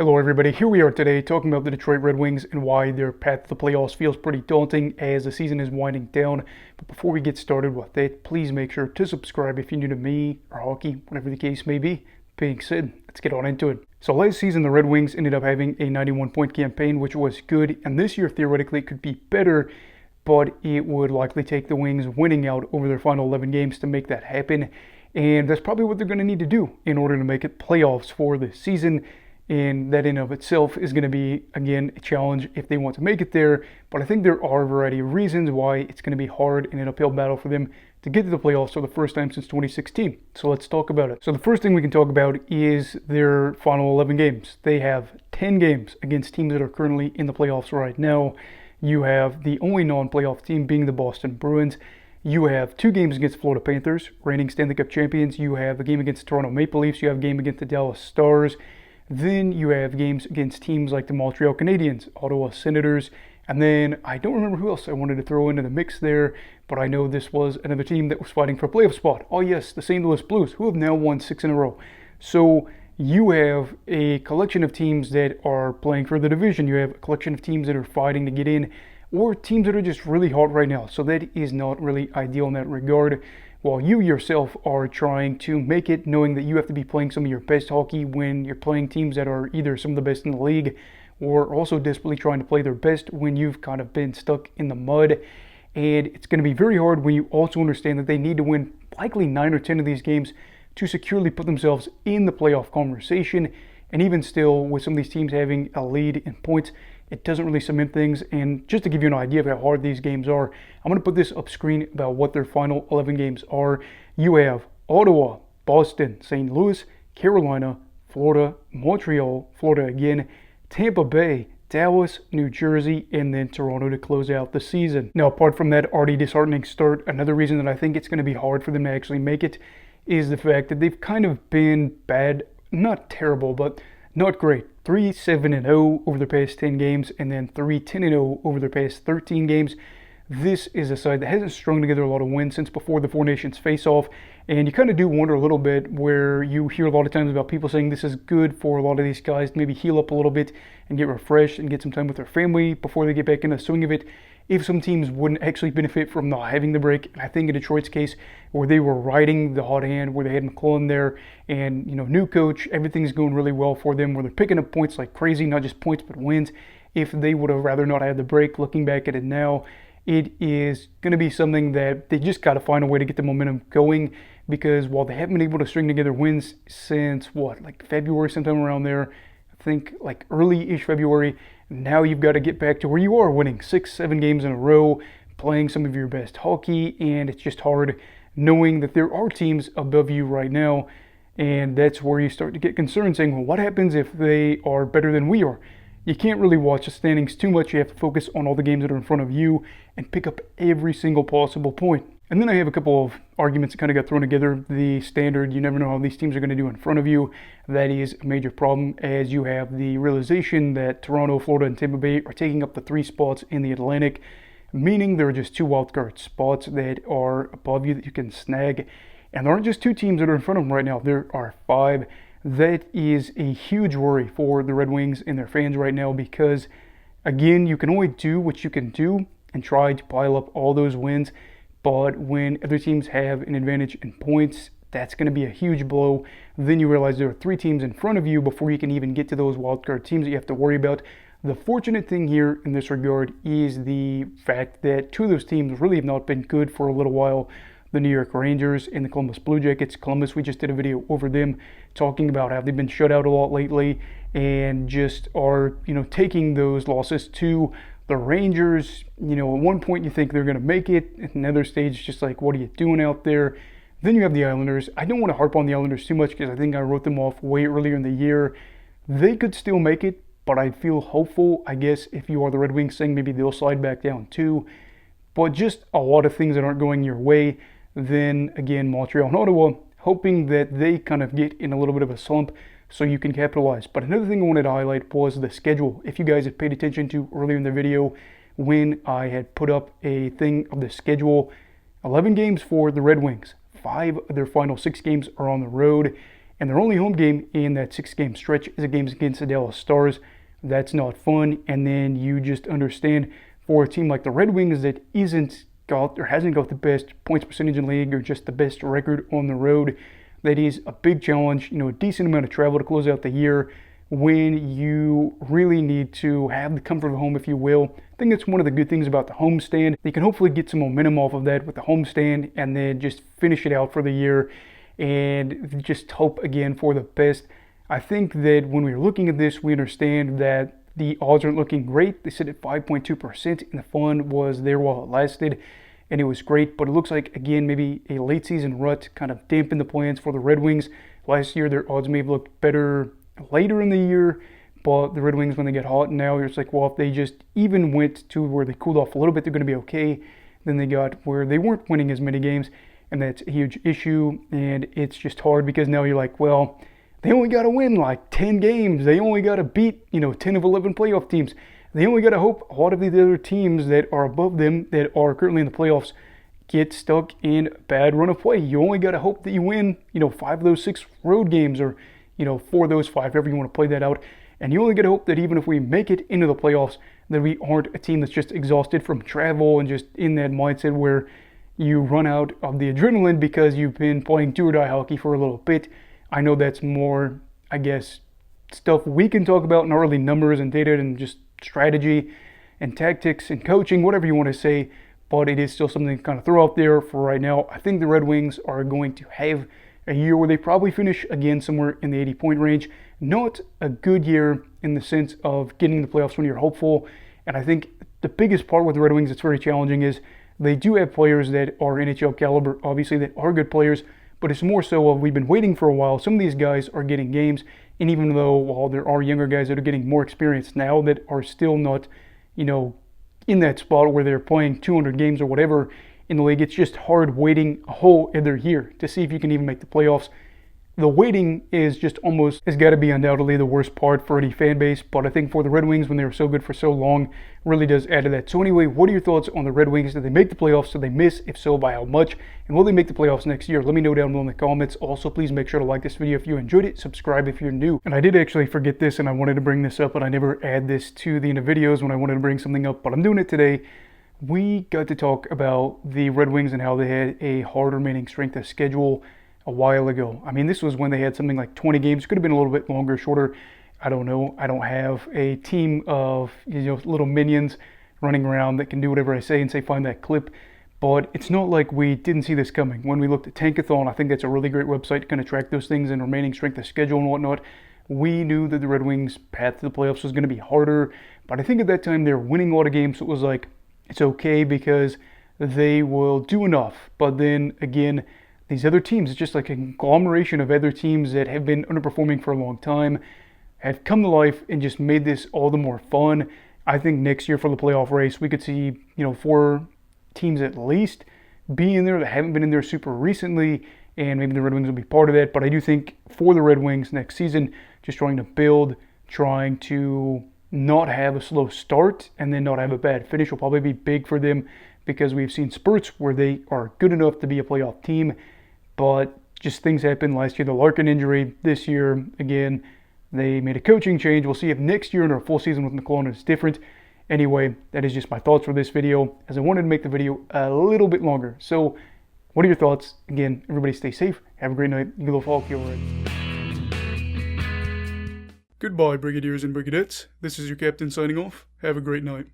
Hello everybody, here we are today talking about the Detroit Red Wings and why their path to the playoffs feels pretty daunting as the season is winding down. But before we get started with that, please make sure to subscribe if you're new to me or hockey, whatever the case may be. Being said, let's get on into it. So last season the Red Wings ended up having a 91-point campaign, which was good, and this year theoretically it could be better, but it would likely take the Wings winning out over their final 11 games to make that happen. And that's probably what they're going to need to do in order to make it playoffs for this season. And that in of itself is going to be, again, a challenge if they want to make it there. But I think there are a variety of reasons why it's going to be hard and an uphill battle for them to get to the playoffs for the first time since 2016. So let's talk about it. So the first thing we can talk about is their final 11 games. They have 10 games against teams that are currently in the playoffs right now. You have the only non-playoff team being the Boston Bruins. You have 2 games against Florida Panthers, reigning Stanley Cup champions. You have a game against the Toronto Maple Leafs. You have a game against the Dallas Stars. Then you have games against teams like the Montreal Canadiens, Ottawa Senators, and then I don't remember who else I wanted to throw into the mix there, but I know this was another team that was fighting for a playoff spot. Oh yes, the St. Louis Blues, who have now won 6 in a row. So you have a collection of teams that are playing for the division. You have a collection of teams that are fighting to get in, or teams that are just really hot right now. So that is not really ideal in that regard. While you yourself are trying to make it, knowing that you have to be playing some of your best hockey when you're playing teams that are either some of the best in the league or also desperately trying to play their best when you've kind of been stuck in the mud. And it's going to be very hard when you also understand that they need to win likely 9 or 10 of these games to securely put themselves in the playoff conversation. And even still, with some of these teams having a lead in points, it doesn't really cement things. And just to give you an idea of how hard these games are, I'm going to put this up screen about what their final 11 games are. You have Ottawa, Boston, St. Louis, Carolina, Florida, Montreal, Florida again, Tampa Bay, Dallas, New Jersey, and then Toronto to close out the season. Now, apart from that already disheartening start, another reason that I think it's going to be hard for them to actually make it is the fact that they've kind of been bad, not terrible, but not great. 3-7-0 over their past 10 games, and then 3-10-0 over their past 13 games. This is a side that hasn't strung together a lot of wins since before the Four Nations face-off, and you kind of do wonder a little bit where you hear a lot of times about people saying this is good for a lot of these guys to maybe heal up a little bit and get refreshed and get some time with their family before they get back in the swing of it. If some teams wouldn't actually benefit from not having the break, and I think in Detroit's case, where they were riding the hot hand, where they had McClellan there, and new coach, everything's going really well for them, where they're picking up points like crazy, not just points but wins. If they would have rather not had the break, looking back at it now, it is going to be something that they just got to find a way to get the momentum going, because while they haven't been able to string together wins since like February, sometime around there, I think like early-ish February, now you've got to get back to where you are winning 6-7 games in a row, playing some of your best hockey, and it's just hard knowing that there are teams above you right now, and that's where you start to get concerned, saying, well, what happens if they are better than we are? You can't really watch the standings too much. You have to focus on all the games that are in front of you and pick up every single possible point. And then I have a couple of arguments that kind of got thrown together. The standard, you never know how these teams are going to do in front of you. That is a major problem, as you have the realization that Toronto, Florida, and Tampa Bay are taking up the 3 spots in the Atlantic, meaning there are just 2 wildcard spots that are above you that you can snag. And there aren't just 2 teams that are in front of them right now. There are 5. That is a huge worry for the Red Wings and their fans right now, because, again, you can only do what you can do and try to pile up all those wins. But when other teams have an advantage in points, that's going to be a huge blow. Then you realize there are 3 teams in front of you before you can even get to those wildcard teams that you have to worry about. The fortunate thing here in this regard is the fact that 2 of those teams really have not been good for a little while. The New York Rangers and the Columbus Blue Jackets. Columbus, we just did a video over them talking about how they've been shut out a lot lately and just are, taking those losses to the Rangers. At one point you think they're going to make it. At another stage, just like, what are you doing out there? Then you have the Islanders. I don't want to harp on the Islanders too much because I think I wrote them off way earlier in the year. They could still make it, but I feel hopeful, I guess, if you are the Red Wings, saying maybe they'll slide back down too. But just a lot of things that aren't going your way. Then again, Montreal and Ottawa, hoping that they kind of get in a little bit of a slump so you can capitalize. But another thing I wanted to highlight was the schedule. If you guys had paid attention to earlier in the video when I had put up a thing of the schedule, 11 games for the Red Wings. 5 of their final 6 games are on the road. and their only home game in that 6-game stretch is a game against the Dallas Stars. That's not fun. And then you just understand for a team like the Red Wings that hasn't got the best points percentage in the league or just the best record on the road, that is a big challenge, a decent amount of travel to close out the year when you really need to have the comfort of home, if you will. I think that's one of the good things about the homestand. You can hopefully get some momentum off of that with the homestand and then just finish it out for the year and just hope again for the best. I think that when we're looking at this, we understand that the odds aren't looking great. They sit at 5.2%, and the fun was there while it lasted, and it was great. But it looks like, again, maybe a late season rut kind of dampened the plans for the Red Wings. Last year, their odds may have looked better later in the year, but the Red Wings, when they get hot now, it's like, well, if they just even went to where they cooled off a little bit, they're going to be okay. Then they got where they weren't winning as many games, and that's a huge issue. And it's just hard because now you're like, well, they only got to win like 10 games. They only got to beat, 10 of 11 playoff teams. They only got to hope a lot of the other teams that are above them that are currently in the playoffs get stuck in a bad run of play. You only got to hope that you win, 5 of those 6 road games, or 4 of those 5, however you want to play that out. And you only got to hope that even if we make it into the playoffs, that we aren't a team that's just exhausted from travel and just in that mindset where you run out of the adrenaline because you've been playing do or die hockey for a little bit. I know that's more, I guess, stuff we can talk about, not really numbers and data and just strategy and tactics and coaching, whatever you want to say, but it is still something to kind of throw out there for right now. I think the Red Wings are going to have a year where they probably finish again somewhere in the 80-point range. Not a good year in the sense of getting the playoffs when you're hopeful. And I think the biggest part with the Red Wings that's very challenging is they do have players that are NHL caliber, obviously, that are good players, but it's more so of we've been waiting for a while. Some of these guys are getting games, and even though while there are younger guys that are getting more experience now that are still not, in that spot where they're playing 200 games or whatever in the league, it's just hard waiting a whole other year to see if you can even make the playoffs. The waiting is just almost has got to be undoubtedly the worst part for any fan base, but I think for the Red Wings, when they were so good for so long, really does add to that. So anyway, what are your thoughts on the Red Wings? Did they make the playoffs? Did they miss? If so, by how much? And will they make the playoffs next year? Let me know down below in the comments. Also, please make sure to like this video if you enjoyed it. Subscribe if you're new. And I did actually forget this, and I wanted to bring this up, but I never add this to the end of videos when I wanted to bring something up, but I'm doing it today. We got to talk about the Red Wings and how they had a hard remaining strength of schedule a while ago. I mean, this was when they had something like 20 games. Could have been a little bit longer, shorter. I don't know. I don't have a team of little minions running around that can do whatever I say and say find that clip. But it's not like we didn't see this coming. When we looked at Tankathon, I think that's a really great website to kind of track those things and remaining strength of schedule and whatnot. We knew that the Red Wings' path to the playoffs was going to be harder. But I think at that time they were winning a lot of games, so it was like, it's okay because they will do enough. But then again, these other teams, it's just like a conglomeration of other teams that have been underperforming for a long time, have come to life and just made this all the more fun. I think next year for the playoff race, we could see, 4 teams at least be in there that haven't been in there super recently, and maybe the Red Wings will be part of that. But I do think for the Red Wings next season, just trying to build, trying to not have a slow start and then not have a bad finish will probably be big for them, because we've seen spurts where they are good enough to be a playoff team, but just things happen. Last year, the Larkin injury. This year, again, they made a coaching change. We'll see if next year in our full season with McClellan is different. Anyway, that is just my thoughts for this video, as I wanted to make the video a little bit longer. So, what are your thoughts? Again, everybody stay safe. Have a great night. You go Falk, you're right. Goodbye, Brigadiers and Brigadettes. This is your captain signing off. Have a great night.